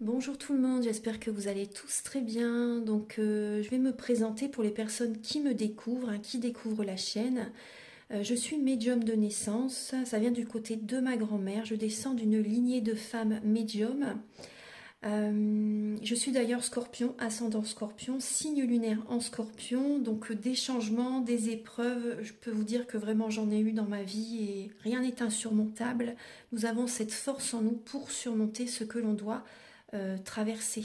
Bonjour tout le monde, j'espère que vous allez tous très bien. Je vais me présenter pour les personnes qui me découvrent, qui découvrent la chaîne. Je suis médium de naissance, ça vient du côté de ma grand-mère. Je descends d'une lignée de femmes médiums. Je suis d'ailleurs scorpion, ascendant scorpion, signe lunaire en scorpion. Donc des changements, des épreuves, je peux vous dire que vraiment j'en ai eu dans ma vie et rien n'est insurmontable. Nous avons cette force en nous pour surmonter ce que l'on doit traverser.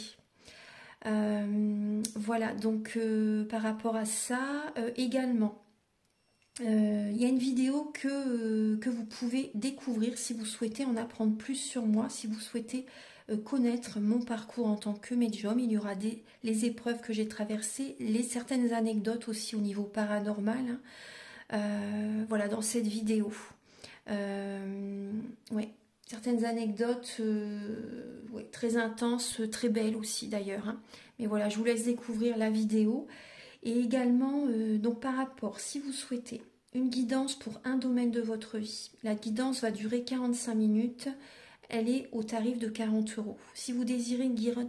Voilà, par rapport à ça, également, il y a une vidéo que vous pouvez découvrir si vous souhaitez en apprendre plus sur moi, si vous souhaitez connaître mon parcours en tant que médium. Il y aura les épreuves que j'ai traversées, certaines anecdotes aussi au niveau paranormal, voilà, dans cette vidéo. Ouais, certaines anecdotes ouais, très intenses, très belles aussi d'ailleurs. Mais voilà, je vous laisse découvrir la vidéo. Et également, donc par rapport, si vous souhaitez une guidance pour un domaine de votre vie, la guidance va durer 45 minutes. Elle est au tarif de 40 €. Si vous désirez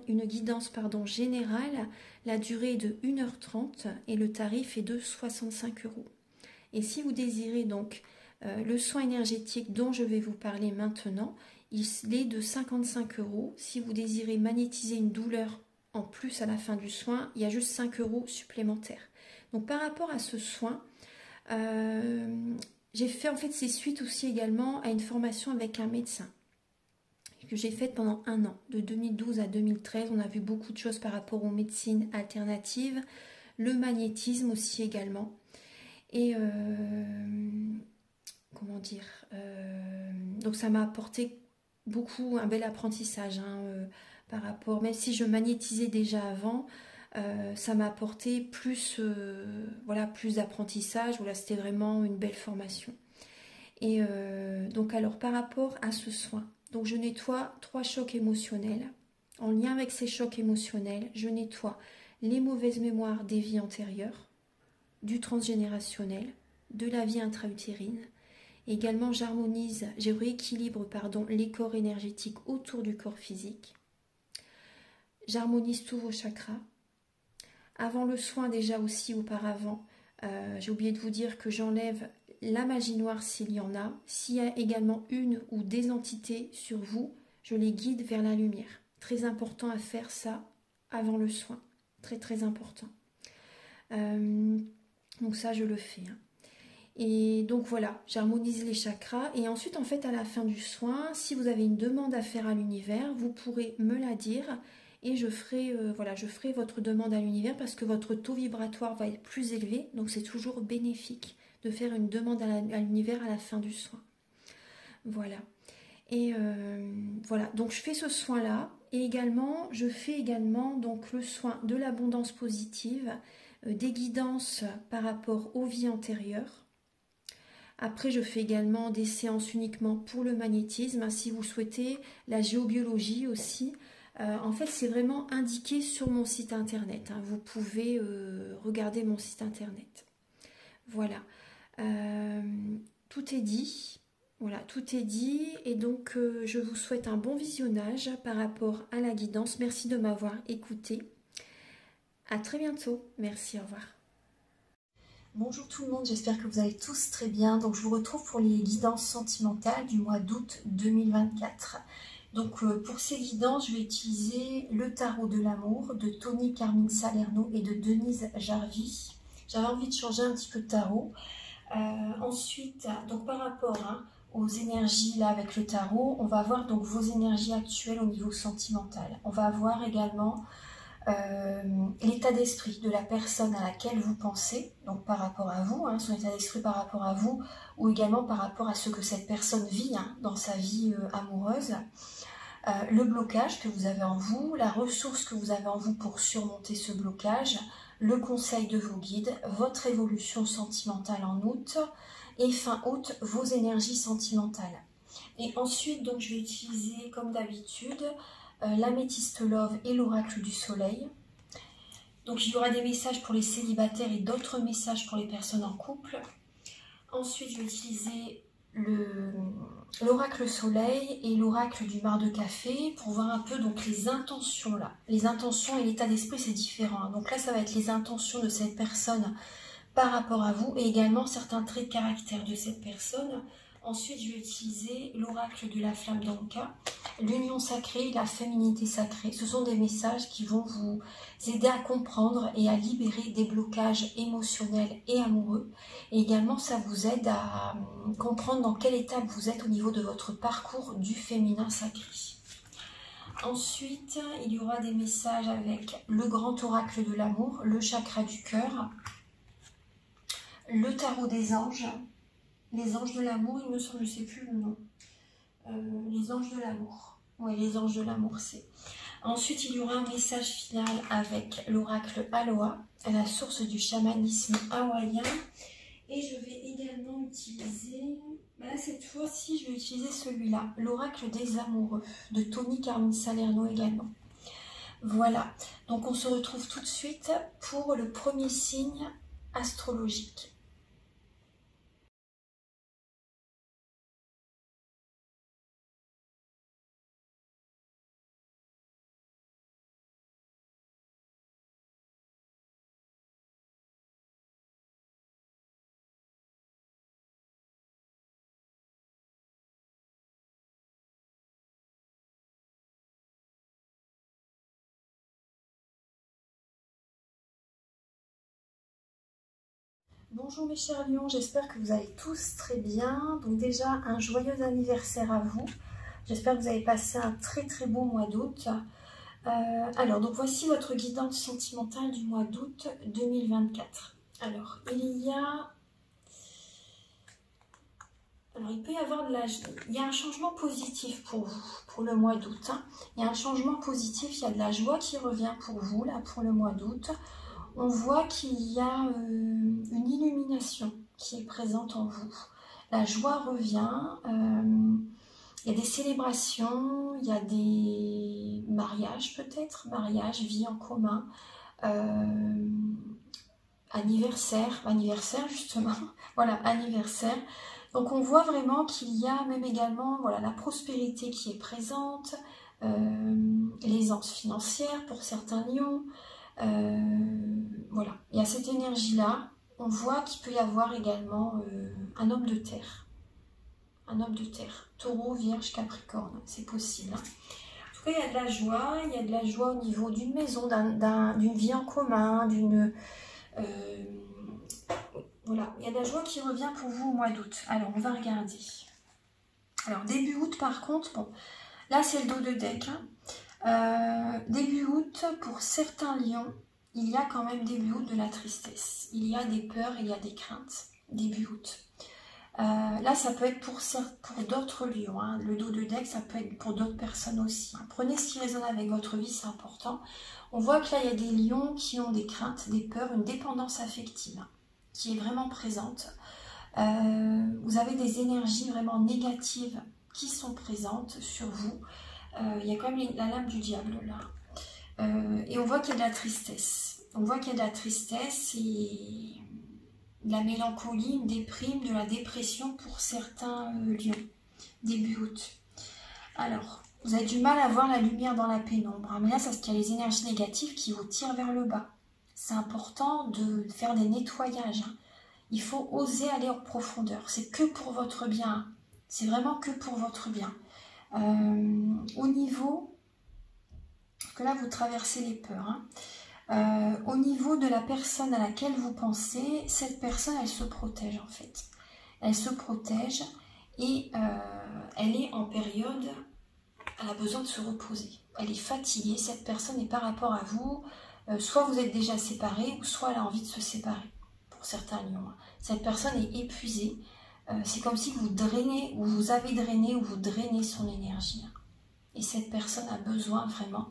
une guidance générale, la durée est de 1h30 et le tarif est de 65 €. Et si vous désirez donc le soin énergétique dont je vais vous parler maintenant, il est de 55 €. Si vous désirez magnétiser une douleur en plus à la fin du soin, il y a juste 5 € supplémentaires. Donc par rapport à ce soin, j'ai fait en fait c'est suite aussi également à une formation avec un médecin que j'ai faite pendant un an, de 2012 à 2013. On a vu beaucoup de choses par rapport aux médecines alternatives, le magnétisme aussi également. Et comment dire, donc ça m'a apporté beaucoup, un bel apprentissage par rapport, même si je magnétisais déjà avant, ça m'a apporté plus, voilà, plus d'apprentissage. Voilà, c'était vraiment une belle formation. Et donc alors par rapport à ce soin, donc je nettoie 3 chocs émotionnels. En lien avec ces chocs émotionnels, je nettoie les mauvaises mémoires des vies antérieures, du transgénérationnel, de la vie intra-utérine. Également, je rééquilibre les corps énergétiques autour du corps physique. J'harmonise tous vos chakras. Avant le soin, déjà aussi auparavant, j'ai oublié de vous dire que j'enlève la magie noire s'il y en a. S'il y a également une ou des entités sur vous, je les guide vers la lumière. Très important à faire ça avant le soin. Très très important. Donc ça, je le fais. Et donc voilà, j'harmonise les chakras. Et ensuite, en fait, à la fin du soin, si vous avez une demande à faire à l'univers, vous pourrez me la dire. Et je ferai votre demande à l'univers parce que votre taux vibratoire va être plus élevé. Donc c'est toujours bénéfique de faire une demande à l'univers à la fin du soin. Voilà. Et voilà, donc je fais ce soin-là. Et également, je fais également donc le soin de l'abondance positive, des guidances par rapport aux vies antérieures. Après, je fais également des séances uniquement pour le magnétisme, si vous souhaitez, la géobiologie aussi. En fait, c'est vraiment indiqué sur mon site internet. Vous pouvez regarder mon site internet. Voilà. Tout est dit. Voilà, tout est dit. Et donc, je vous souhaite un bon visionnage par rapport à la guidance. Merci de m'avoir écouté. À très bientôt. Merci, au revoir. Bonjour tout le monde, j'espère que vous allez tous très bien. Donc je vous retrouve pour les guidances sentimentales du mois d'août 2024. Donc pour ces guidances, je vais utiliser le tarot de l'amour de Tony Carmine Salerno et de Denise Jarvie. J'avais envie de changer un petit peu de tarot. Ensuite, donc par rapport aux énergies là avec le tarot, on va voir donc vos énergies actuelles au niveau sentimental. On va voir également l'état d'esprit de la personne à laquelle vous pensez, donc par rapport à vous, son état d'esprit par rapport à vous, ou également par rapport à ce que cette personne vit dans sa vie amoureuse, le blocage que vous avez en vous, la ressource que vous avez en vous pour surmonter ce blocage, le conseil de vos guides, votre évolution sentimentale en août, et fin août, vos énergies sentimentales. Et ensuite, donc, je vais utiliser, comme d'habitude, l'améthyste love et l'oracle du soleil. Donc il y aura des messages pour les célibataires et d'autres messages pour les personnes en couple. Ensuite je vais utiliser l'oracle soleil et l'oracle du mar de café pour voir un peu donc les intentions là. Les intentions et l'état d'esprit c'est différent. Donc là ça va être les intentions de cette personne par rapport à vous et également certains traits de caractère de cette personne. Ensuite je vais utiliser l'oracle de la flamme d'Anka, l'union sacrée, la féminité sacrée. Ce sont des messages qui vont vous aider à comprendre et à libérer des blocages émotionnels et amoureux. Et également, ça vous aide à comprendre dans quelle étape vous êtes au niveau de votre parcours du féminin sacré. Ensuite, il y aura des messages avec le grand oracle de l'amour, le chakra du cœur, le tarot des anges, les anges de l'amour, il me semble, je ne sais plus le nom. Les anges de l'amour. Oui, les anges de l'amour, c'est. Ensuite, il y aura un message final avec l'oracle Aloha, à la source du chamanisme hawaïen. Et je vais également utiliser, cette fois-ci, je vais utiliser celui-là, l'oracle des amoureux, de Tony Carmine Salerno également. Voilà, donc on se retrouve tout de suite pour le premier signe astrologique. Bonjour mes chers lions, j'espère que vous allez tous très bien. Donc déjà un joyeux anniversaire à vous. J'espère que vous avez passé un très très beau mois d'août. Alors donc voici votre guidance sentimentale du mois d'août 2024. Alors il peut y avoir il y a un changement positif pour vous, pour le mois d'août. Il y a un changement positif, il y a de la joie qui revient pour vous, là, pour le mois d'août. On voit qu'il y a une illumination qui est présente en vous. La joie revient, il y a des célébrations, il y a des mariages peut-être, vie en commun, anniversaire justement, voilà, anniversaire. Donc on voit vraiment qu'il y a même également la prospérité qui est présente, l'aisance financière pour certains lions. Voilà, il y a cette énergie-là. On voit qu'il peut y avoir également un homme de terre. Un homme de terre. Taureau, Vierge, Capricorne, c'est possible. En tout cas, il y a de la joie. Il y a de la joie au niveau d'une maison, d'une vie en commun, voilà, il y a de la joie qui revient pour vous au mois d'août. Alors, on va regarder. Alors, début août, par contre, bon, là, c'est le dos de deck. Début août, pour certains lions, il y a quand même début août de la tristesse. Il y a des peurs, il y a des craintes. Début août. Là, ça peut être pour d'autres lions. Le dos de deck, ça peut être pour d'autres personnes aussi. Prenez ce qui résonne avec votre vie, c'est important. On voit que là, il y a des lions qui ont des craintes, des peurs, une dépendance affective qui est vraiment présente. Vous avez des énergies vraiment négatives qui sont présentes sur vous. Il y a quand même la lame du diable là. Et on voit qu'il y a de la tristesse. On voit qu'il y a de la tristesse et de la mélancolie, une déprime, de la dépression pour certains lions. Début août. Alors, vous avez du mal à voir la lumière dans la pénombre. Mais là, c'est parce qu'il y a les énergies négatives qui vous tirent vers le bas. C'est important de faire des nettoyages. Il faut oser aller en profondeur. C'est que pour votre bien. C'est vraiment que pour votre bien. Au niveau, parce que là vous traversez les peurs, au niveau de la personne à laquelle vous pensez, cette personne elle se protège en fait. Elle se protège et elle est en période, elle a besoin de se reposer. Elle est fatiguée, cette personne est par rapport à vous, soit vous êtes déjà séparés, ou soit elle a envie de se séparer, pour certains lions. Cette personne est épuisée. C'est comme si vous drainez, ou vous avez drainé, ou vous drainez son énergie. Et cette personne a besoin vraiment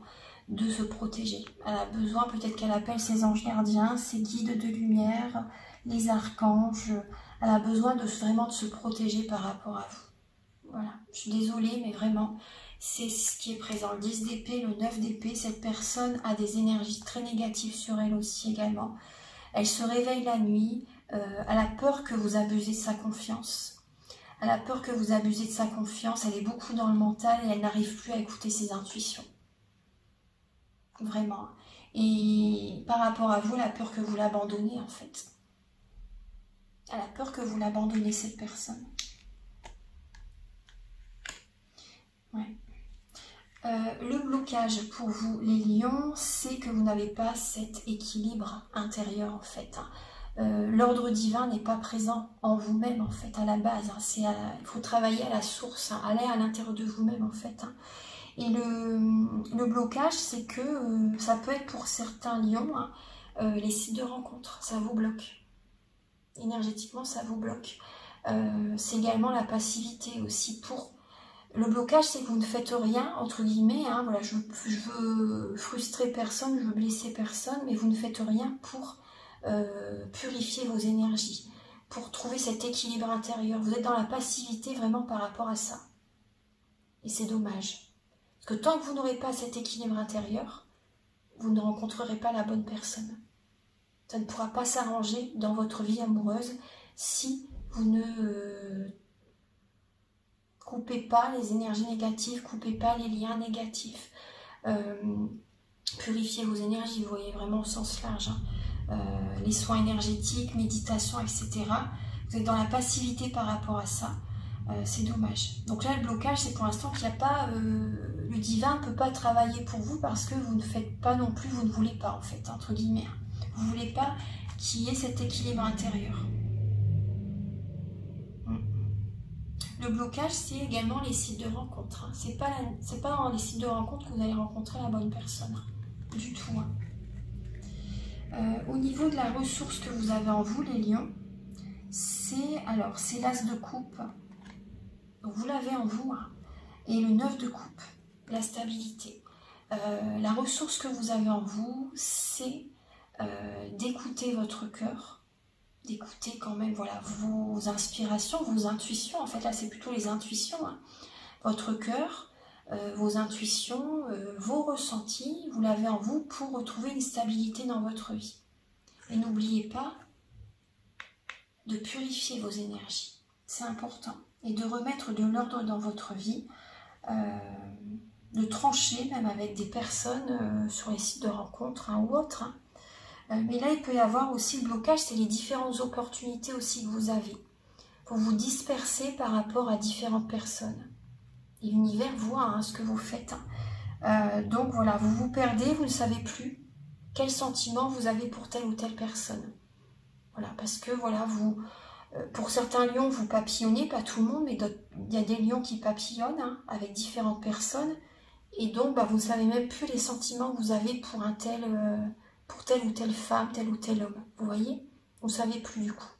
de se protéger. Elle a besoin, peut-être qu'elle appelle ses anges gardiens, ses guides de lumière, les archanges. Elle a besoin vraiment de se protéger par rapport à vous. Voilà, je suis désolée, mais vraiment, c'est ce qui est présent. Le 10 d'épée, le 9 d'épée, cette personne a des énergies très négatives sur elle aussi également. Elle se réveille la nuit. Elle a peur que vous abusiez de sa confiance. Elle a peur que vous abusez de sa confiance. Elle est beaucoup dans le mental et elle n'arrive plus à écouter ses intuitions. Vraiment. Et par rapport à vous, elle a peur que vous l'abandonnez en fait. Elle a peur que vous l'abandonnez, cette personne. Ouais. Le blocage pour vous, les lions, c'est que vous n'avez pas cet équilibre intérieur en fait. L'ordre divin n'est pas présent en vous-même en fait à la base. Il faut travailler à la source, aller à l'intérieur de vous-même en fait. Et le blocage, c'est que ça peut être pour certains lions, les sites de rencontre, ça vous bloque. Énergétiquement, ça vous bloque. C'est également la passivité aussi pour... Le blocage, c'est que vous ne faites rien, entre guillemets, voilà, je veux frustrer personne, je veux blesser personne, mais vous ne faites rien pour purifier vos énergies, pour trouver cet équilibre intérieur. Vous êtes dans la passivité vraiment par rapport à ça. Et c'est dommage. Parce que tant que vous n'aurez pas cet équilibre intérieur, vous ne rencontrerez pas la bonne personne. Ça ne pourra pas s'arranger dans votre vie amoureuse si vous ne coupez pas les énergies négatives, coupez pas les liens négatifs. Purifiez vos énergies, vous voyez vraiment au sens large. Les soins énergétiques, méditation, etc. Vous êtes dans la passivité par rapport à ça. C'est dommage. Donc là, le blocage, c'est pour l'instant qu'il n'y a pas... le divin ne peut pas travailler pour vous parce que vous ne faites pas non plus, vous ne voulez pas, en fait, entre guillemets. Vous ne voulez pas qu'il y ait cet équilibre intérieur. Le blocage, c'est également les sites de rencontre. C'est pas dans les sites de rencontre que vous allez rencontrer la bonne personne. Du tout. Au niveau de la ressource que vous avez en vous, les lions, c'est l'as de coupe. Donc vous l'avez en vous. Et le 9 de coupe, la stabilité. La ressource que vous avez en vous, c'est d'écouter votre cœur, d'écouter quand même voilà, vos inspirations, vos intuitions. En fait, là, c'est plutôt les intuitions. Votre cœur, vos intuitions, vos ressentis, vous l'avez en vous pour retrouver une stabilité dans votre vie. Et n'oubliez pas de purifier vos énergies. C'est important. Et de remettre de l'ordre dans votre vie. De trancher même avec des personnes sur les sites de rencontres ou autres. Mais là, il peut y avoir aussi le blocage, c'est les différentes opportunités aussi que vous avez pour vous disperser par rapport à différentes personnes. Et l'univers voit ce que vous faites. Donc voilà, vous vous perdez, vous ne savez plus quel sentiment vous avez pour telle ou telle personne. Voilà, parce que voilà, pour certains lions, vous papillonnez, pas tout le monde, mais il y a des lions qui papillonnent avec différentes personnes. Et donc, vous ne savez même plus les sentiments que vous avez pour pour telle ou telle femme, tel ou tel homme. Vous voyez? Vous ne savez plus du coup.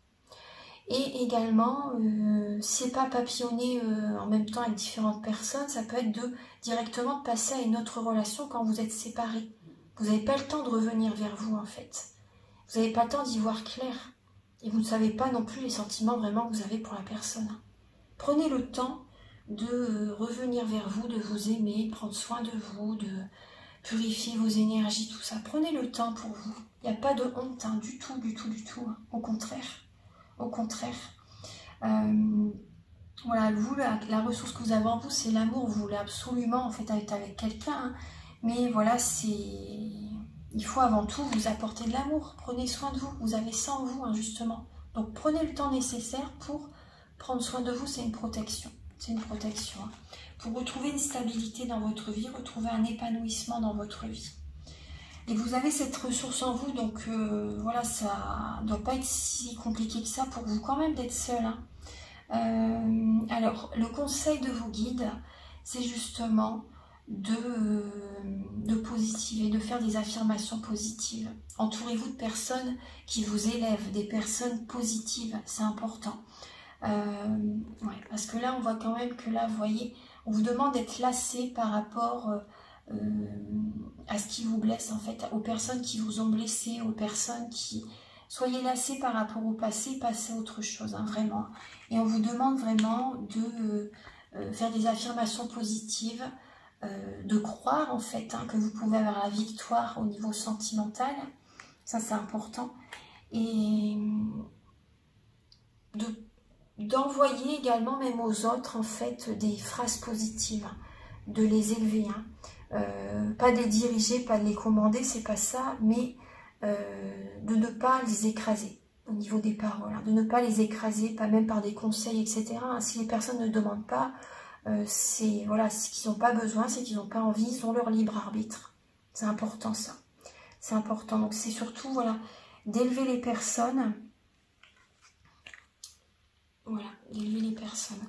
Et également, c'est pas papillonner en même temps avec différentes personnes, ça peut être directement de passer à une autre relation quand vous êtes séparés. Vous n'avez pas le temps de revenir vers vous en fait. Vous n'avez pas le temps d'y voir clair. Et vous ne savez pas non plus les sentiments vraiment que vous avez pour la personne. Prenez le temps de revenir vers vous, de vous aimer, prendre soin de vous, de purifier vos énergies, tout ça. Prenez le temps pour vous. Il n'y a pas de honte, du tout, du tout, du tout. Au contraire. Au contraire. Voilà, vous, la ressource que vous avez en vous, c'est l'amour. Vous voulez absolument, en fait, être avec quelqu'un. Mais voilà, il faut avant tout vous apporter de l'amour. Prenez soin de vous. Vous avez ça en vous, justement. Donc, prenez le temps nécessaire pour prendre soin de vous. C'est une protection. C'est une protection. Pour retrouver une stabilité dans votre vie, retrouver un épanouissement dans votre vie. Et vous avez cette ressource en vous, donc voilà, ça ne doit pas être si compliqué que ça pour vous quand même d'être seul. Alors, le conseil de vos guides, c'est justement de positiver, de faire des affirmations positives. Entourez-vous de personnes qui vous élèvent, des personnes positives, c'est important. Ouais, parce que là, on voit quand même que là, vous voyez, on vous demande d'être lassé par rapport à ce qui vous blesse, en fait, aux personnes qui vous ont blessé, aux personnes qui... Soyez lassés par rapport au passé, passez à autre chose, vraiment. Et on vous demande vraiment de faire des affirmations positives, de croire, en fait, que vous pouvez avoir la victoire au niveau sentimental. Ça, c'est important. Et d'envoyer également même aux autres en fait des phrases positives, de les élever, hein. Pas de les diriger, pas de les commander, c'est pas ça, mais de ne pas les écraser au niveau des paroles, hein, de ne pas les écraser, pas même par des conseils, etc. Hein. Si les personnes ne demandent pas, c'est voilà, qu'ils n'ont pas besoin, c'est qu'ils n'ont pas envie, ils ont leur libre arbitre. C'est important ça, c'est important. Donc c'est surtout voilà, d'élever les personnes, voilà, d'élever les personnes.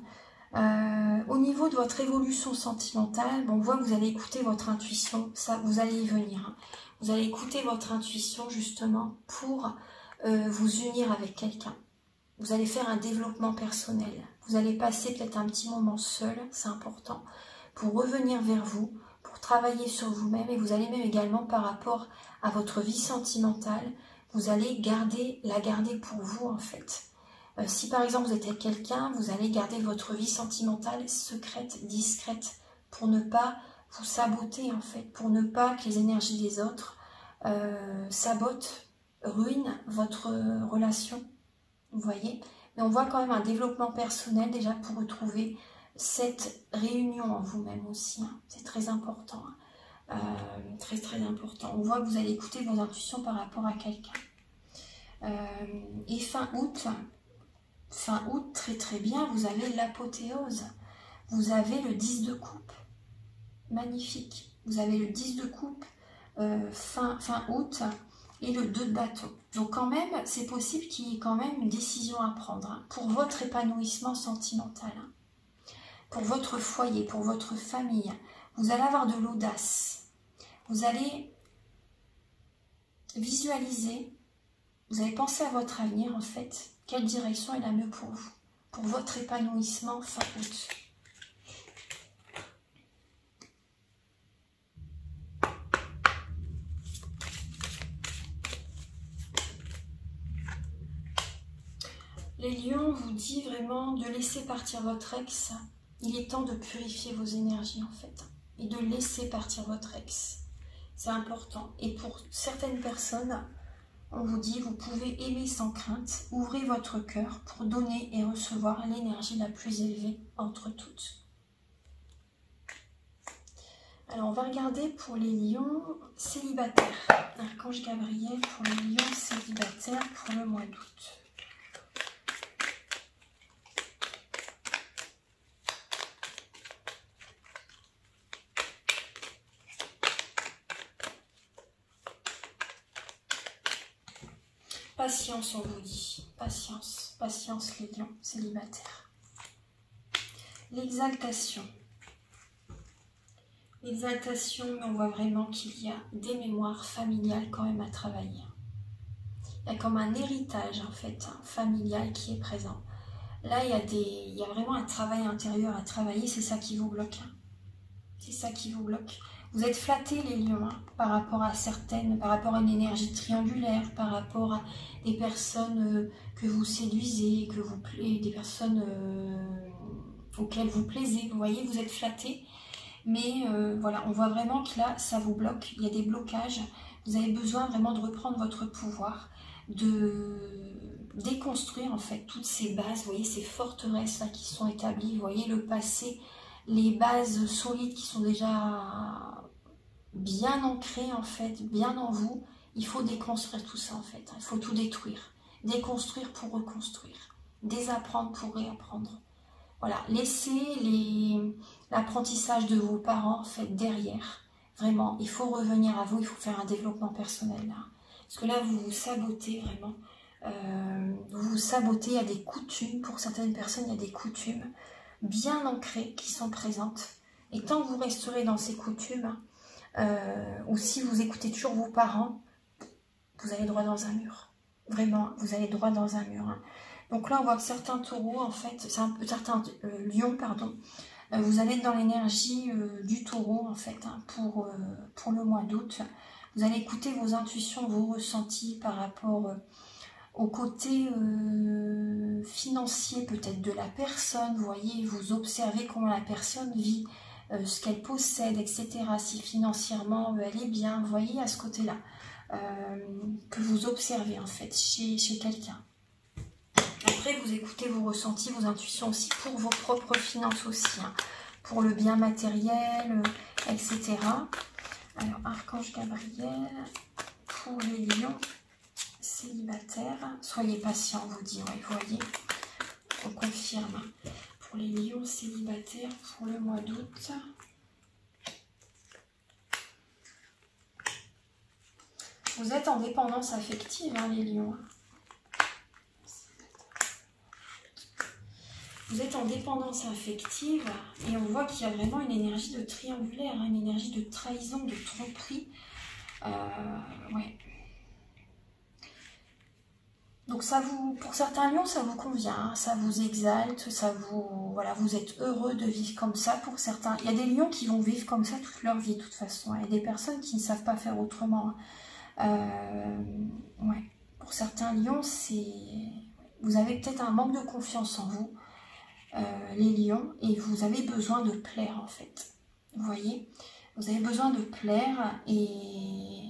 Au niveau de votre évolution sentimentale, bon, on voit que vous allez écouter votre intuition, ça, vous allez y venir. Hein. Vous allez écouter votre intuition justement pour vous unir avec quelqu'un. Vous allez faire un développement personnel. Vous allez passer peut-être un petit moment seul, c'est important, pour revenir vers vous, pour travailler sur vous-même. Et vous allez même également par rapport à votre vie sentimentale, vous allez la garder pour vous en fait. Si par exemple vous êtes avec quelqu'un, vous allez garder votre vie sentimentale secrète, discrète, pour ne pas vous saboter en fait, pour ne pas que les énergies des autres sabotent, ruinent votre relation, vous voyez. Mais on voit quand même un développement personnel déjà pour retrouver cette réunion en vous-même aussi, hein. C'est très important, hein. Très très important. On voit que vous allez écouter vos intuitions par rapport à quelqu'un. Et fin août, très très bien, vous avez l'apothéose. Vous avez le 10 de coupe. Magnifique. Vous avez le 10 de coupe fin août et le 2 de bateau. Donc quand même, c'est possible qu'il y ait quand même une décision à prendre, hein, pour votre épanouissement sentimental, hein, pour votre foyer, pour votre famille. Vous allez avoir de l'audace. Vous allez visualiser, vous allez penser à votre avenir en fait. Quelle direction est la mieux pour vous, pour votre épanouissement fin août. Les lions vous dit vraiment de laisser partir votre ex. Il est temps de purifier vos énergies en fait. Et de laisser partir votre ex. C'est important. Et pour certaines personnes, on vous dit, vous pouvez aimer sans crainte. Ouvrez votre cœur pour donner et recevoir l'énergie la plus élevée entre toutes. Alors, on va regarder pour les lions célibataires. Archange Gabriel pour les lions célibataires pour le mois d'août. Patience, on vous dit. Patience, patience les lions célibataires. L'exaltation. L'exaltation, mais on voit vraiment qu'il y a des mémoires familiales quand même à travailler. Il y a comme un héritage en fait, hein, familial qui est présent. Là, il y a vraiment un travail intérieur à travailler, c'est ça qui vous bloque. Hein. C'est ça qui vous bloque. Vous êtes flattés les lions, hein, par rapport à une énergie triangulaire, par rapport à des personnes que vous séduisez, des personnes auxquelles vous plaisez. Vous voyez, vous êtes flattés. Mais voilà, on voit vraiment que là, ça vous bloque. Il y a des blocages. Vous avez besoin vraiment de reprendre votre pouvoir, de déconstruire en fait toutes ces bases. Vous voyez, ces forteresses là qui sont établies. Vous voyez le passé, les bases solides qui sont déjà bien ancrées en fait, bien en vous. Il faut déconstruire tout ça en fait. Il faut tout détruire. Déconstruire pour reconstruire. Désapprendre pour réapprendre. Voilà, laissez l'apprentissage de vos parents en fait derrière. Vraiment, il faut revenir à vous, il faut faire un développement personnel là. Parce que là, vous vous sabotez vraiment. Vous vous sabotez, il y a des coutumes, pour certaines personnes, il y a des coutumes bien ancrées qui sont présentes. Et tant que vous resterez dans ces coutumes, ou si vous écoutez toujours vos parents, vous allez droit dans un mur. Vraiment, vous allez droit dans un mur. Hein. Donc là, on voit que certains taureaux, en fait, certains lions, pardon, vous allez être dans l'énergie du taureau, en fait, hein, pour le mois d'août. Vous allez écouter vos intuitions, vos ressentis par rapport au côté financier, peut-être de la personne. Vous voyez, vous observez comment la personne vit, ce qu'elle possède, etc. Si financièrement, elle est bien. Vous voyez, à ce côté-là, que vous observez, en fait, chez quelqu'un. vrai, vous écoutez vos ressentis, vos intuitions aussi pour vos propres finances aussi, hein, pour le bien matériel, etc. Alors, Archange Gabriel, pour les lions célibataires, soyez patients, on vous dit, ouais, vous voyez, on confirme. Pour les lions célibataires, pour le mois d'août, vous êtes en dépendance affective, hein, les lions. Vous êtes en dépendance affective et on voit qu'il y a vraiment une énergie de triangulaire, hein, une énergie de trahison, de tromperie. Ouais. Donc ça vous, pour certains lions, ça vous convient, hein, ça vous exalte, ça vous, voilà, vous êtes heureux de vivre comme ça. Pour certains, il y a des lions qui vont vivre comme ça toute leur vie, de toute façon. Il y a des personnes qui ne savent pas faire autrement. Ouais. Pour certains lions, c'est, vous avez peut-être un manque de confiance en vous. Les lions, et vous avez besoin de plaire en fait, vous voyez, vous avez besoin de plaire et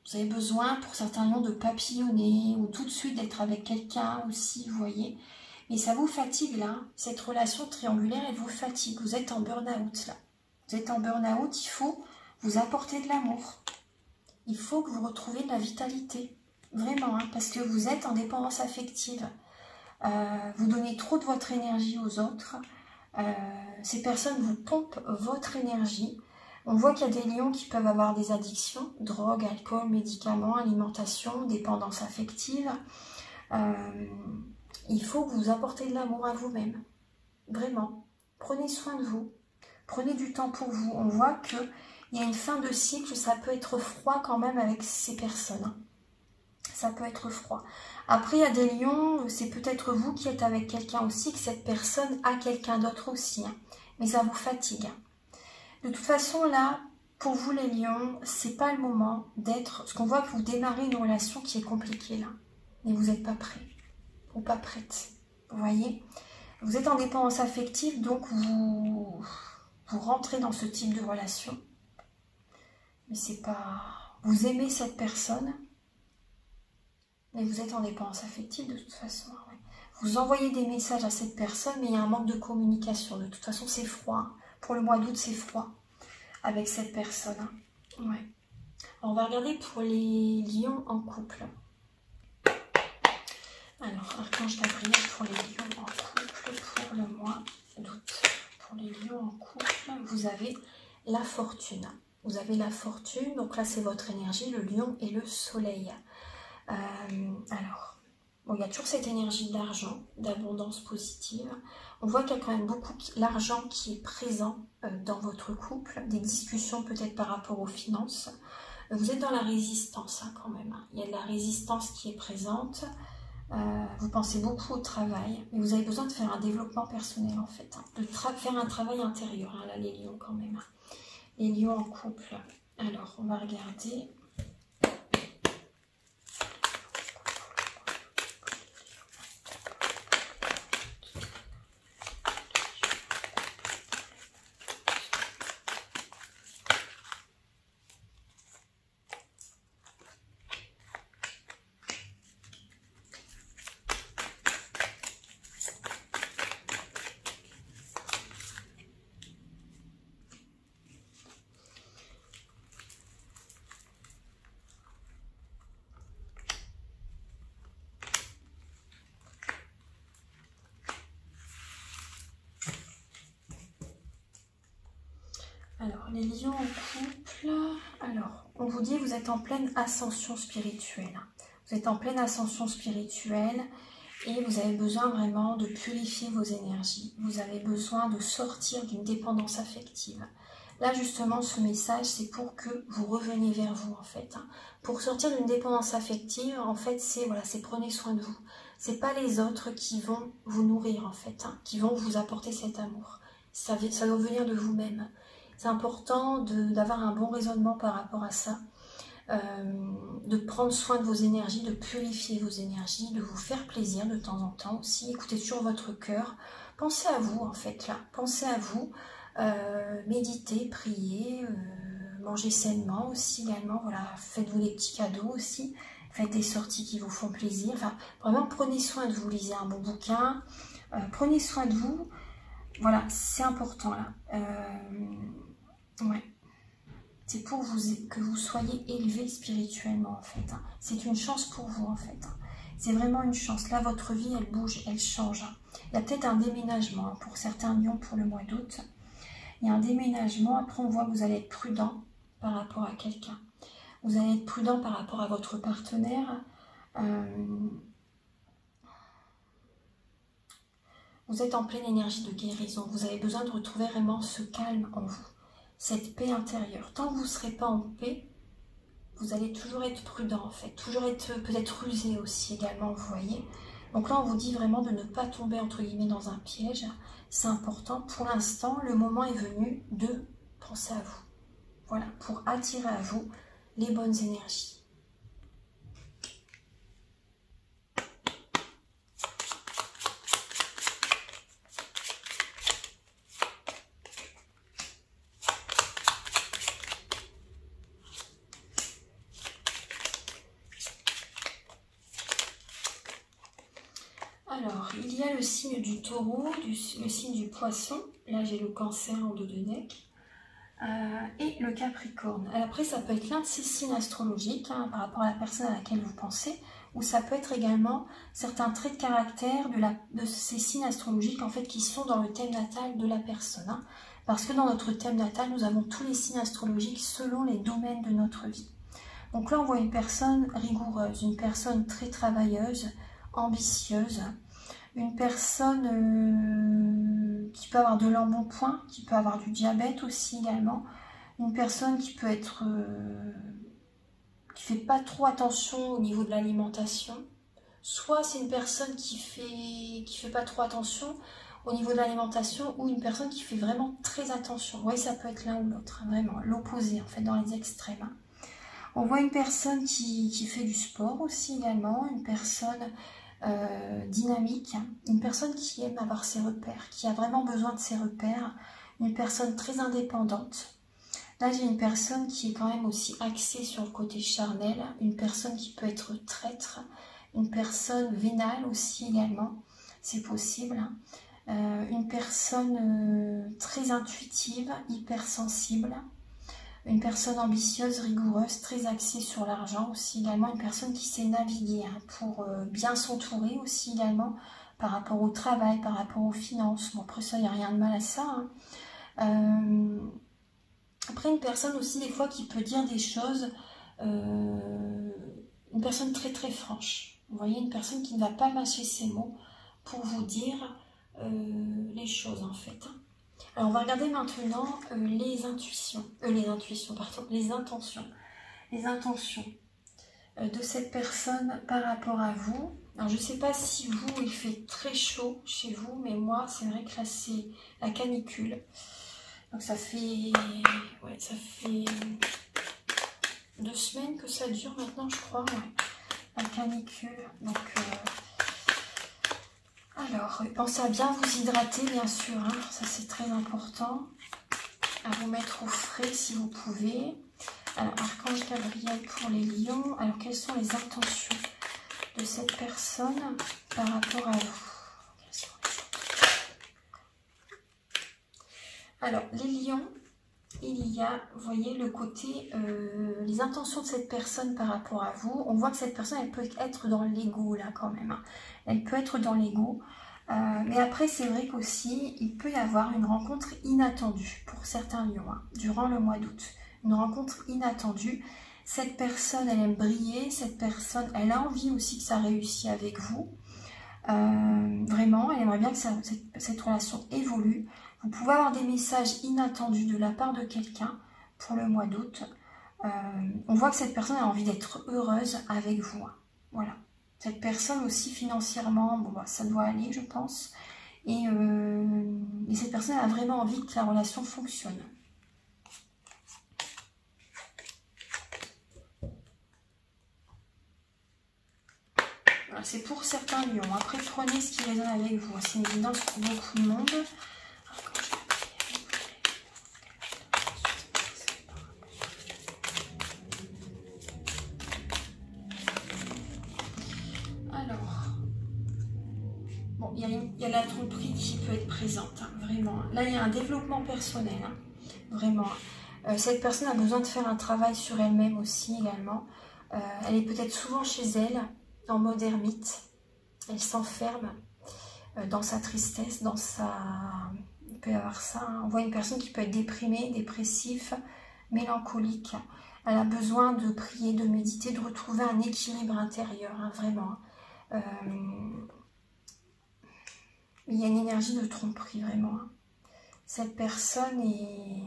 vous avez besoin pour certains lions de papillonner ou tout de suite d'être avec quelqu'un aussi, vous voyez, mais ça vous fatigue là, cette relation triangulaire elle vous fatigue, vous êtes en burn-out là, vous êtes en burn-out, il faut vous apporter de l'amour, il faut que vous retrouviez de la vitalité, vraiment, hein, parce que vous êtes en dépendance affective. Vous donnez trop de votre énergie aux autres, ces personnes vous pompent votre énergie. On voit qu'il y a des lions qui peuvent avoir des addictions, drogue, alcool, médicaments, alimentation, dépendance affective. Il faut que vous apportez de l'amour à vous-même, vraiment. Prenez soin de vous, prenez du temps pour vous. On voit qu'il y a une fin de cycle, ça peut être froid quand même avec ces personnes. Ça peut être froid. Après, il y a des lions, c'est peut-être vous qui êtes avec quelqu'un aussi, que cette personne a quelqu'un d'autre aussi. Hein. Mais ça vous fatigue. De toute façon, là, pour vous les lions, c'est pas le moment d'être... Parce qu'on voit que vous démarrez une relation qui est compliquée là. Mais vous n'êtes pas prêt. Ou pas prête. Vous voyez? Vous êtes en dépendance affective, donc vous rentrez dans ce type de relation. Mais c'est pas... Vous aimez cette personne, mais vous êtes en dépendance affective de toute façon. Ouais. Vous envoyez des messages à cette personne, mais il y a un manque de communication. De toute façon, c'est froid. Pour le mois d'août, c'est froid avec cette personne. Ouais. Alors, on va regarder pour les lions en couple. Alors, Archange Gabriel pour les lions en couple pour le mois d'août. Pour les lions en couple, vous avez la fortune. Vous avez la fortune, donc là, c'est votre énergie, le lion et le soleil. Alors, bon, il y a toujours cette énergie d'argent, d'abondance positive. On voit qu'il y a quand même beaucoup l'argent qui est présent dans votre couple, des discussions peut-être par rapport aux finances. Vous êtes dans la résistance hein, quand même. Il y a de la résistance qui est présente. Vous pensez beaucoup au travail, mais vous avez besoin de faire un développement personnel en fait. Hein, de faire un travail intérieur, hein, là les lions quand même. Les lions en couple. Alors, on va regarder... Alors, les lions en couple, alors, on vous dit vous êtes en pleine ascension spirituelle. Vous êtes en pleine ascension spirituelle et vous avez besoin vraiment de purifier vos énergies. Vous avez besoin de sortir d'une dépendance affective. Là, justement, ce message, c'est pour que vous reveniez vers vous, en fait. Pour sortir d'une dépendance affective, en fait, c'est voilà, c'est prenez soin de vous. C'est pas les autres qui vont vous nourrir, en fait, qui vont vous apporter cet amour. Ça doit venir de vous-même. C'est important d'avoir un bon raisonnement par rapport à ça, de prendre soin de vos énergies, de purifier vos énergies, de vous faire plaisir de temps en temps aussi. Écoutez toujours votre cœur. Pensez à vous en fait là. Pensez à vous. Méditez, priez, mangez sainement aussi également. Voilà, faites-vous des petits cadeaux aussi. faites des sorties qui vous font plaisir. Enfin, vraiment, prenez soin de vous, lisez un bon bouquin, prenez soin de vous. Voilà, c'est important là. Ouais. C'est pour que vous soyez élevé spirituellement en fait. Hein. C'est une chance pour vous en fait. Hein. C'est vraiment une chance. Là, votre vie, elle bouge, elle change. Hein. Il y a peut-être un déménagement hein, pour certains lions pour le mois d'août. Il y a un déménagement. Après, on voit que vous allez être prudent par rapport à quelqu'un. Vous allez être prudent par rapport à votre partenaire. Vous êtes en pleine énergie de guérison. Vous avez besoin de retrouver vraiment ce calme en vous. Cette paix intérieure. Tant que vous ne serez pas en paix, vous allez toujours être prudent en fait. Toujours être peut-être rusé aussi également, vous voyez. Donc là, on vous dit vraiment de ne pas tomber entre guillemets dans un piège. C'est important. Pour l'instant, le moment est venu de penser à vous. Voilà, pour attirer à vous les bonnes énergies. Alors, il y a le signe du taureau, le signe du poisson. Là, j'ai le cancer en dos de deck. Et le capricorne. Après, ça peut être l'un de ces signes astrologiques hein, par rapport à la personne à laquelle vous pensez, ou ça peut être également certains traits de caractère de ces signes astrologiques en fait qui sont dans le thème natal de la personne. Hein, parce que dans notre thème natal, nous avons tous les signes astrologiques selon les domaines de notre vie. Donc là, on voit une personne rigoureuse, une personne très travailleuse, ambitieuse, une personne qui peut avoir de l'embonpoint, qui peut avoir du diabète aussi également, une personne qui peut être qui fait pas trop attention au niveau de l'alimentation, soit c'est une personne qui fait pas trop attention au niveau de l'alimentation ou une personne qui fait vraiment très attention. Oui, ça peut être l'un ou l'autre, hein, vraiment l'opposé en fait dans les extrêmes. Hein. On voit une personne qui fait du sport aussi également, une personne dynamique, une personne qui aime avoir ses repères, qui a vraiment besoin de ses repères, une personne très indépendante. Là, j'ai une personne qui est quand même aussi axée sur le côté charnel, une personne qui peut être traître, une personne vénale aussi également, c'est possible. Une personne très intuitive, hypersensible, une personne ambitieuse, rigoureuse, très axée sur l'argent aussi également, une personne qui sait naviguer hein, pour bien s'entourer aussi également par rapport au travail, par rapport aux finances. Bon, après ça, il n'y a rien de mal à ça. Hein. Après, une personne aussi des fois qui peut dire des choses, une personne très très franche. Vous voyez, une personne qui ne va pas mâcher ses mots pour vous dire les choses en fait. Alors on va regarder maintenant les intentions de cette personne par rapport à vous. Alors je ne sais pas si vous, il fait très chaud chez vous, mais moi c'est vrai que là c'est la canicule. Donc ça fait 2 semaines que ça dure maintenant, je crois, ouais, la canicule. Donc alors, pensez à bien vous hydrater, bien sûr, hein, ça c'est très important. À vous mettre au frais si vous pouvez. Alors, Archange Gabriel pour les lions. Alors, quelles sont les intentions de cette personne par rapport à vous? Alors, les lions, il y a, vous voyez, le côté, les intentions de cette personne par rapport à vous. On voit que cette personne, elle peut être dans l'ego, là, quand même. Hein. Elle peut être dans l'ego. Mais après, c'est vrai qu'aussi, il peut y avoir une rencontre inattendue pour certains lions, hein, durant le mois d'août. Une rencontre inattendue. Cette personne, elle aime briller. Cette personne, elle a envie aussi que ça réussisse avec vous. Vraiment, elle aimerait bien que cette relation évolue. Vous pouvez avoir des messages inattendus de la part de quelqu'un pour le mois d'août. On voit que cette personne a envie d'être heureuse avec vous. Hein. Voilà. Cette personne aussi financièrement, bon, bah, ça doit aller, je pense. Et cette personne a vraiment envie que la relation fonctionne. Voilà, c'est pour certains lions. Après, prenez ce qui résonne avec vous. C'est une évidence pour beaucoup de monde. Bon, il y a la tromperie qui peut être présente, hein, vraiment. Là, il y a un développement personnel, hein, vraiment. Cette personne a besoin de faire un travail sur elle-même aussi, également. Elle est peut-être souvent chez elle, en mode ermite. Elle s'enferme dans sa tristesse, dans sa... Il peut y avoir ça, hein. On voit une personne qui peut être déprimée, dépressif, mélancolique. Elle a besoin de prier, de méditer, de retrouver un équilibre intérieur, hein, vraiment. Il y a une énergie de tromperie, vraiment. Hein. Cette personne est...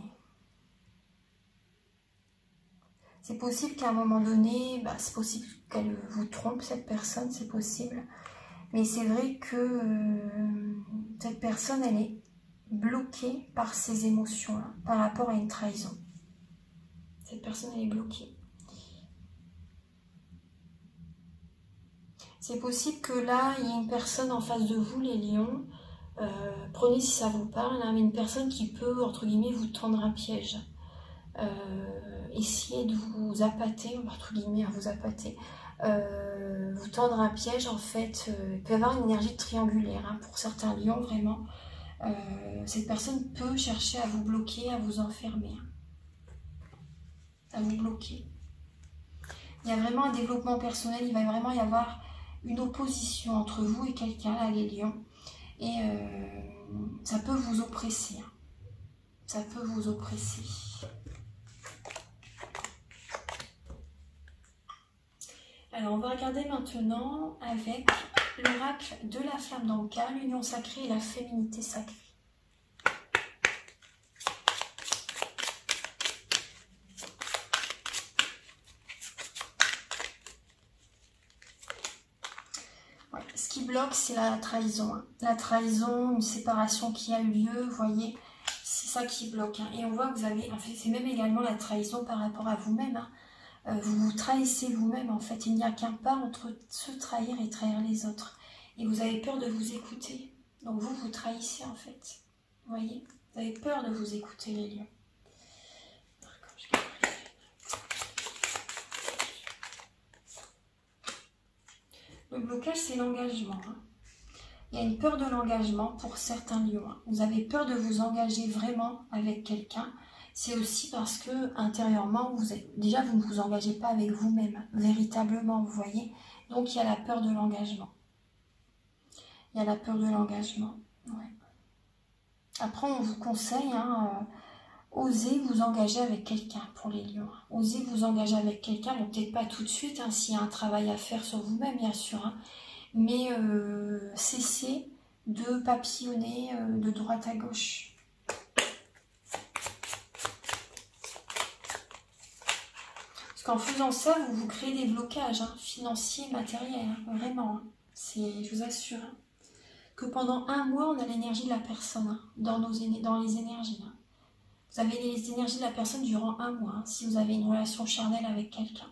C'est possible qu'à un moment donné, c'est possible qu'elle vous trompe, cette personne, c'est possible. Mais c'est vrai que cette personne, elle est bloquée par ses émotions-là, par rapport à une trahison. Cette personne, elle est bloquée. C'est possible que là, il y ait une personne en face de vous, les lions. Prenez si ça vous parle, hein, mais une personne qui peut, entre guillemets, vous tendre un piège. Essayer de vous appâter, entre guillemets, vous appâter. Vous tendre un piège, en fait. Il peut y avoir une énergie triangulaire, hein, pour certains lions, vraiment. Cette personne peut chercher à vous bloquer, à vous enfermer. Hein, à vous bloquer. Il y a vraiment un développement personnel, il va vraiment y avoir une opposition entre vous et quelqu'un, là, les lions. Et ça peut vous oppresser. Hein. Ça peut vous oppresser. Alors, on va regarder maintenant avec l'oracle de la flamme d'Anka, l'union sacrée et la féminité sacrée. Ouais, ce qui bloque, c'est la trahison. Hein. La trahison, une séparation qui a eu lieu, vous voyez, c'est ça qui bloque. Hein. Et on voit que vous avez, en fait, c'est même également la trahison par rapport à vous-même. Hein. Vous vous trahissez vous-même, en fait. Il n'y a qu'un pas entre se trahir et trahir les autres. Et vous avez peur de vous écouter. Donc vous, vous trahissez, en fait. Vous voyez? Vous avez peur de vous écouter, les lions. Le blocage, c'est l'engagement. Hein. Il y a une peur de l'engagement pour certains lions. Hein. Vous avez peur de vous engager vraiment avec quelqu'un. C'est aussi parce que intérieurement, déjà vous ne vous engagez pas avec vous-même, véritablement, vous voyez. Donc il y a la peur de l'engagement. Il y a la peur de l'engagement. Ouais. Après, on vous conseille, hein, osez vous engager avec quelqu'un pour les lions. Hein. Osez vous engager avec quelqu'un, bon, peut-être pas tout de suite, hein, s'il y a un travail à faire sur vous-même, bien sûr. Hein, mais cessez de papillonner de droite à gauche. Parce qu'en faisant ça, vous vous créez des blocages, hein, financiers, matériels, hein, vraiment. Hein. Je vous assure hein, que pendant un mois, on a l'énergie de la personne hein, dans les énergies. Hein. Vous avez les énergies de la personne durant un mois, hein, si vous avez une relation charnelle avec quelqu'un.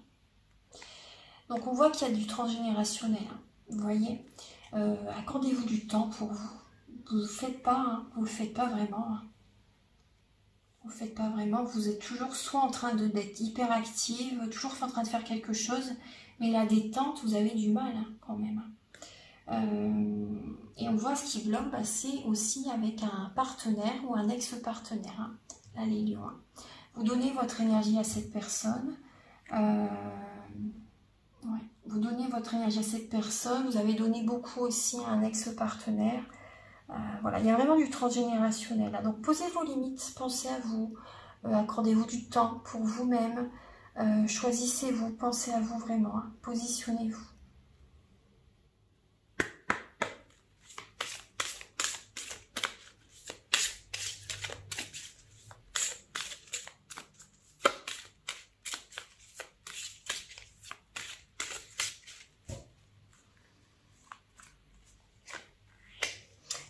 Donc on voit qu'il y a du transgénérationnel, hein, vous voyez. Accordez-vous du temps pour vous. Vous ne le faites pas, hein, vous ne le faites pas vraiment. Hein. Vous ne faites pas vraiment, vous êtes toujours soit en train d'être hyper active, toujours en train de faire quelque chose, mais la détente, vous avez du mal hein, quand même. Et on voit ce qui bloque, c'est aussi avec un partenaire ou un ex-partenaire, hein, là les lions. Hein. Vous donnez votre énergie à cette personne, ouais, vous donnez votre énergie à cette personne, vous avez donné beaucoup aussi à un ex-partenaire. Voilà, il y a vraiment du transgénérationnel. Là. Donc posez vos limites, pensez à vous, accordez-vous du temps pour vous-même, choisissez-vous, pensez à vous vraiment, hein, positionnez-vous.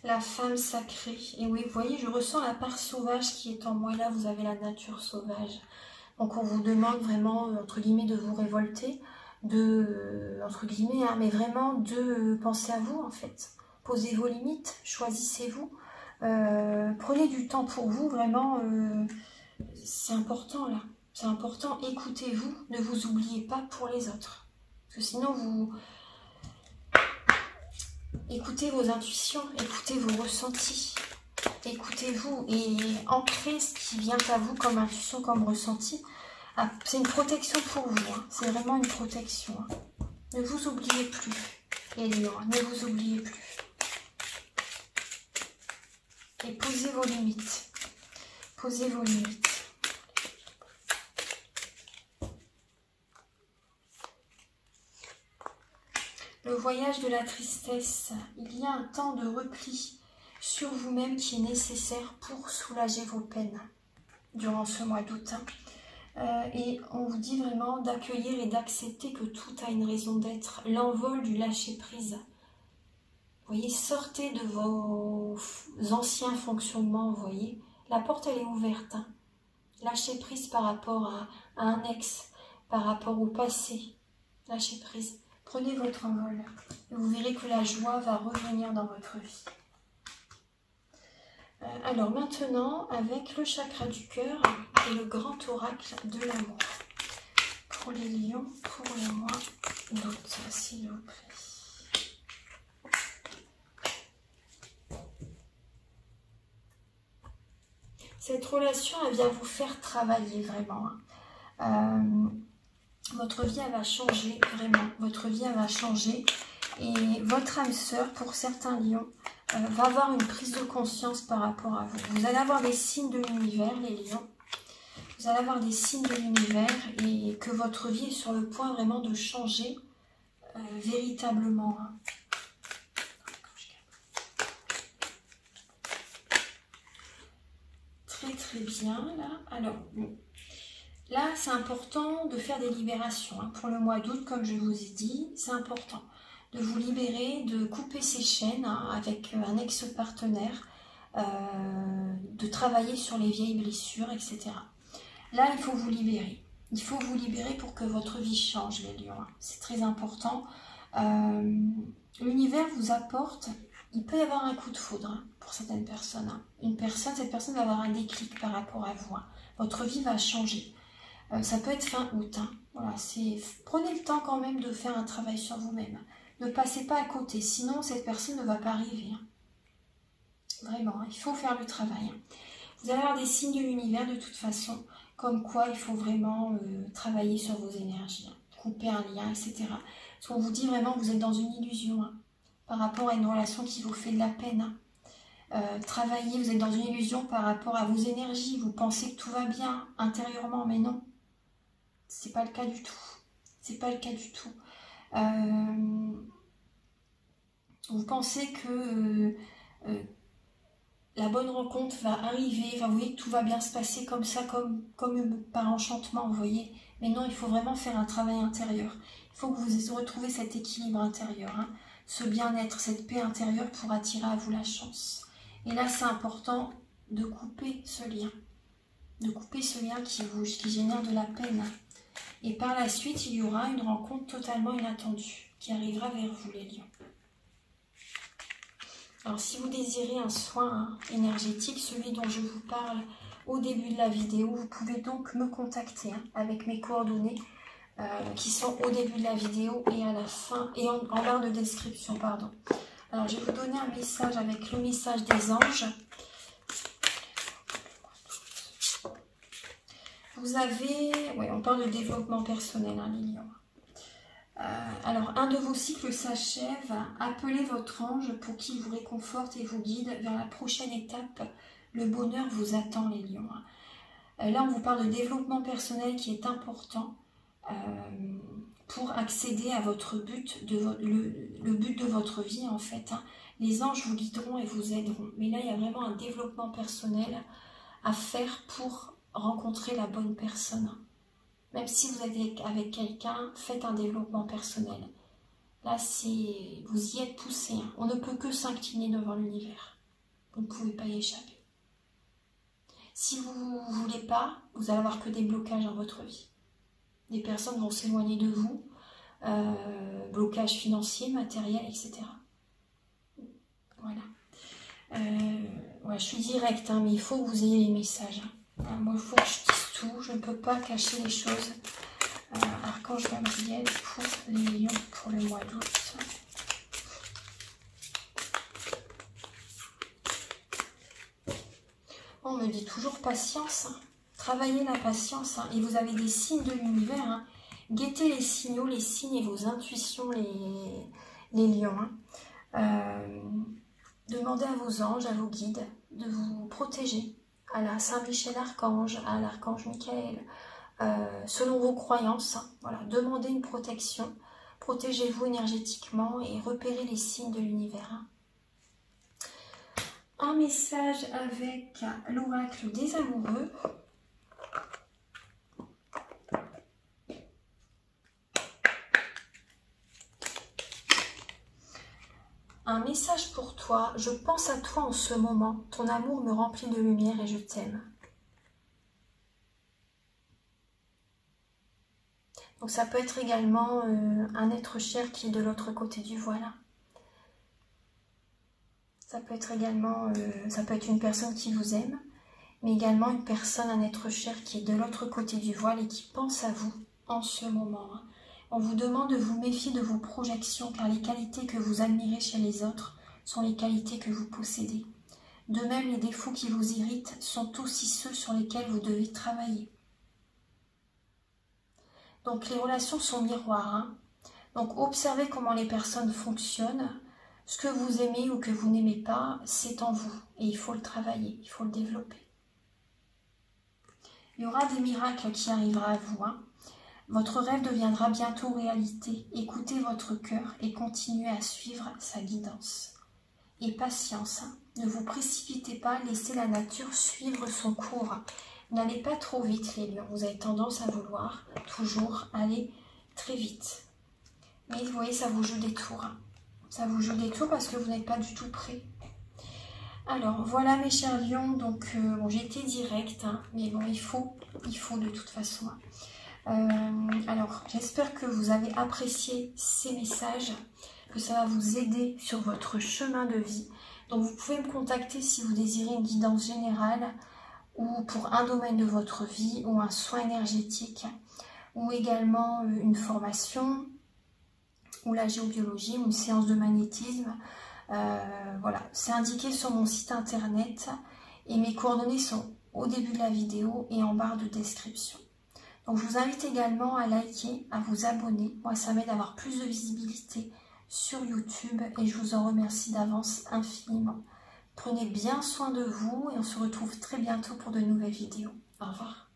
La femme sacrée. Et oui, vous voyez, je ressens la part sauvage qui est en moi. Là, vous avez la nature sauvage. Donc, on vous demande vraiment, entre guillemets, de vous révolter. Entre guillemets, hein, mais vraiment de penser à vous, en fait. Posez vos limites, choisissez-vous. Prenez du temps pour vous, vraiment. C'est important, là. C'est important. Écoutez-vous. Ne vous oubliez pas pour les autres. Parce que sinon, Écoutez vos intuitions, écoutez vos ressentis. Écoutez-vous et ancrez ce qui vient à vous comme intuition, comme ressenti. Ah, c'est une protection pour vous, hein. C'est vraiment une protection. Hein. Ne vous oubliez plus, les lions, hein. Ne vous oubliez plus. Et posez vos limites. Posez vos limites. Le voyage de la tristesse, il y a un temps de repli sur vous-même qui est nécessaire pour soulager vos peines durant ce mois d'août. Et on vous dit vraiment d'accueillir et d'accepter que tout a une raison d'être. L'envol du lâcher-prise. Vous voyez, sortez de vos anciens fonctionnements, vous voyez. La porte, elle est ouverte. Hein. Lâchez-prise par rapport à un ex, par rapport au passé. Lâchez-prise. Prenez votre envol. Et vous verrez que la joie va revenir dans votre vie. Alors maintenant, avec le chakra du cœur et le grand oracle de l'amour. Pour les lions, pour le mois d'août, s'il vous plaît. Cette relation, elle vient vous faire travailler vraiment. Votre vie, elle va changer, vraiment. Votre vie, elle va changer. Et votre âme sœur, pour certains lions, va avoir une prise de conscience par rapport à vous. Vous allez avoir des signes de l'univers, les lions. Vous allez avoir des signes de l'univers et que votre vie est sur le point vraiment de changer véritablement. Hein. Très très bien, là. Alors, là, c'est important de faire des libérations. Hein. Pour le mois d'août, comme je vous ai dit, c'est important de vous libérer, de couper ces chaînes hein, avec un ex-partenaire, de travailler sur les vieilles blessures, etc. Là, il faut vous libérer. Il faut vous libérer pour que votre vie change, les lions. Hein. C'est très important. L'univers vous apporte, il peut y avoir un coup de foudre hein, pour certaines personnes. Hein. Cette personne va avoir un déclic par rapport à vous. Hein. Votre vie va changer. Ça peut être fin août. Hein. Voilà, prenez le temps quand même de faire un travail sur vous-même. Ne passez pas à côté, sinon cette personne ne va pas arriver. Hein. Vraiment, hein, il faut faire le travail. Hein. Vous allez avoir des signes de l'univers de toute façon, comme quoi il faut vraiment travailler sur vos énergies, hein, couper un lien, etc. Parce qu'on vous dit vraiment que vous êtes dans une illusion hein, par rapport à une relation qui vous fait de la peine. Hein. Travailler, vous êtes dans une illusion par rapport à vos énergies, vous pensez que tout va bien intérieurement, mais non. C'est pas le cas du tout. C'est pas le cas du tout. Vous pensez que la bonne rencontre va arriver, enfin, vous voyez que tout va bien se passer comme ça, comme par enchantement, vous voyez. Mais non, il faut vraiment faire un travail intérieur. Il faut que vous retrouviez cet équilibre intérieur, hein, ce bien-être, cette paix intérieure pour attirer à vous la chance. Et là, c'est important de couper ce lien. De couper ce lien qui génère de la peine. Et par la suite, il y aura une rencontre totalement inattendue qui arrivera vers vous, les lions. Alors, si vous désirez un soin hein, énergétique, celui dont je vous parle au début de la vidéo, vous pouvez donc me contacter hein, avec mes coordonnées qui sont au début de la vidéo et à la fin, et en barre de description, pardon. Alors, je vais vous donner un message avec le message des anges. Vous avez, oui, on parle de développement personnel, hein, les lions. Alors, un de vos cycles s'achève. Appelez votre ange pour qu'il vous réconforte et vous guide vers la prochaine étape. Le bonheur vous attend, les lions. Là, on vous parle de développement personnel qui est important pour accéder à votre but, le but de votre vie, en fait. Hein. Les anges vous guideront et vous aideront. Mais là, il y a vraiment un développement personnel à faire pour rencontrer la bonne personne. Même si vous êtes avec quelqu'un, faites un développement personnel. Là, vous y êtes poussé. Hein. On ne peut que s'incliner devant l'univers. Vous ne pouvez pas y échapper. Si vous ne voulez pas, vous allez avoir que des blocages dans votre vie. Des personnes vont s'éloigner de vous, blocages financiers, matériels, etc. Voilà. Ouais, je suis directe, hein, mais il faut que vous ayez les messages. Hein. Moi, il faut que je dise tout, je ne peux pas cacher les choses. Archange Gabriel pour les lions pour le mois d'août. me dit toujours patience. Hein. Travaillez la patience. Hein. Et vous avez des signes de l'univers. Hein. Guettez les signaux, les signes et vos intuitions, les lions. Hein. Demandez à vos anges, à vos guides de vous protéger. À la Saint-Michel Archange, à l'Archange Michael, selon vos croyances. Hein. Voilà. Demandez une protection. Protégez-vous énergétiquement et repérez les signes de l'univers. Hein. Un message avec l'oracle des amoureux. Un message pour toi. Je pense à toi en ce moment. Ton amour me remplit de lumière et je t'aime. Donc ça peut être également un être cher qui est de l'autre côté du voile. Ça peut être également, ça peut être une personne qui vous aime, mais également une personne, un être cher qui est de l'autre côté du voile et qui pense à vous en ce moment. Hein. On vous demande de vous méfier de vos projections, car les qualités que vous admirez chez les autres sont les qualités que vous possédez. De même, les défauts qui vous irritent sont aussi ceux sur lesquels vous devez travailler. Donc les relations sont miroirs. Hein. Donc observez comment les personnes fonctionnent. Ce que vous aimez ou que vous n'aimez pas, c'est en vous. Et il faut le travailler, il faut le développer. Il y aura des miracles qui arriveront à vous. Hein. Votre rêve deviendra bientôt réalité. Écoutez votre cœur et continuez à suivre sa guidance. Et patience. Hein. Ne vous précipitez pas, laissez la nature suivre son cours. N'allez pas trop vite les lions. Vous avez tendance à vouloir toujours aller très vite. Mais vous voyez, ça vous joue des tours. Hein. Ça vous joue des tours parce que vous n'êtes pas du tout prêt. Alors, voilà mes chers lions. Donc, bon, j'ai été directe, hein, mais bon, il faut de toute façon. Alors, j'espère que vous avez apprécié ces messages, que ça va vous aider sur votre chemin de vie. Donc, vous pouvez me contacter si vous désirez une guidance générale ou pour un domaine de votre vie ou un soin énergétique ou également une formation ou la géobiologie ou une séance de magnétisme. Voilà, c'est indiqué sur mon site internet et mes coordonnées sont au début de la vidéo et en barre de description. Donc je vous invite également à liker, à vous abonner. Moi ça m'aide à avoir plus de visibilité sur YouTube et je vous en remercie d'avance infiniment. Prenez bien soin de vous et on se retrouve très bientôt pour de nouvelles vidéos. Au revoir.